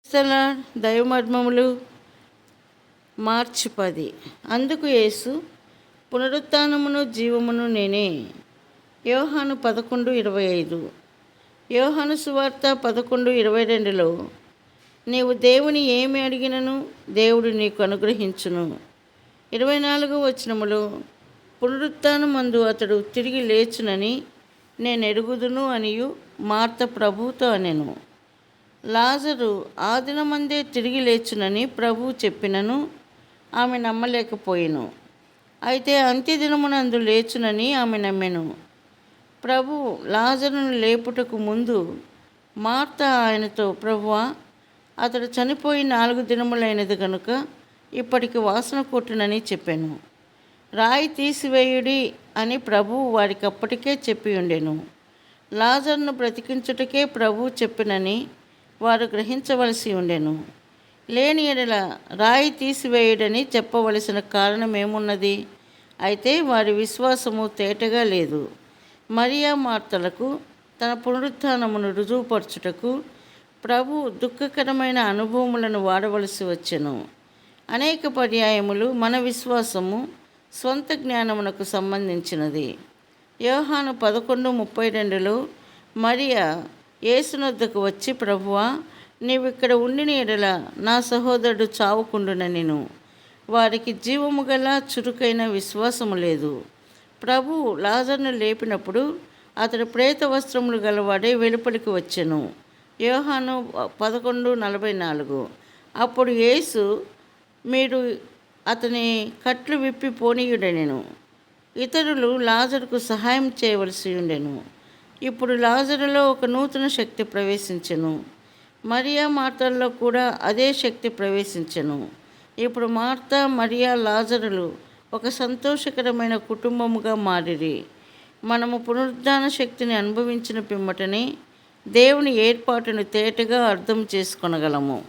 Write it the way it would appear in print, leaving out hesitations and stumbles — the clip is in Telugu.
దైవమర్మములు మార్చి 10. అందుకు యేసు, పునరుత్థానమును జీవమును నేనే. యోహాను 11:25. యోహాను సువార్త 11:22లో, నీవు దేవుని ఏమి అడిగినను దేవుడు నీకు అనుగ్రహించును. 24వ వచనములో, పునరుత్థానమందు అతడు తిరిగి లేచునని నేను ఎరుగుదును అనియు మార్త ప్రభువుతో అనెను. లాజరు ఆ దినమందే తిరిగి లేచునని ప్రభువు చెప్పినను ఆమె నమ్మలేకపోయెను. అయితే అంత్యదినమునందు లేచునని ఆమె నమ్మెను. ప్రభువు లాజరును లేపుటకు ముందు మార్త ఆయనతో, ప్రభువా, అతడు చనిపోయి 4 దినములైనది గనుక ఇప్పటికి వాసన కొట్టునని చెప్పాను. రాయి తీసివేయుడి అని ప్రభువు వారికి అప్పటికే చెప్పి ఉండెను. లాజరును బ్రతికించుటకే ప్రభువు చెప్పినని వారు గ్రహించవలసి ఉండెను. లేని ఎడల రాయి తీసివేయుడని చెప్పవలసిన కారణం ఏమున్నది? అయితే వారి విశ్వాసము తేటగా లేదు. మరియా మార్తలకు తన పునరుత్థానమును రుజువుపరచుటకు ప్రభు దుఃఖకరమైన అనుభవములను వాడవలసి వచ్చెను. అనేక పర్యాయములు మన విశ్వాసము స్వంత జ్ఞానమునకు సంబంధించినది. యోహాను 11:32లో మరియా యేసునొద్దకు వచ్చి, ప్రభువా, నీవిక్కడ ఉండిన ఎడల నా సహోదరుడు చావుకుండునెను. వారికి జీవము గల చురుకైన విశ్వాసము లేదు. ప్రభువు లాజరును లేపినప్పుడు అతడు ప్రేత వస్త్రములు గలవాడే వెలుపలికి వచ్చెను. యోహాను 11:44. అప్పుడు యేసు, మీరు అతని కట్లు విప్పి పోనీయుడనెను. ఇతరులు లాజరుకు సహాయం చేయవలసి ఉండెను. ఇప్పుడు లాజరులో ఒక నూతన శక్తి ప్రవేశించెను. మరియా మార్తల్లో కూడా అదే శక్తి ప్రవేశించెను. ఇప్పుడు మార్త, మరియా, లాజరులు ఒక సంతోషకరమైన కుటుంబముగా మారిరి. మనము పునరుద్ధాన శక్తిని అనుభవించిన పిమ్మటనే దేవుని ఏర్పాటును తేటగా అర్థం చేసుకొనగలము.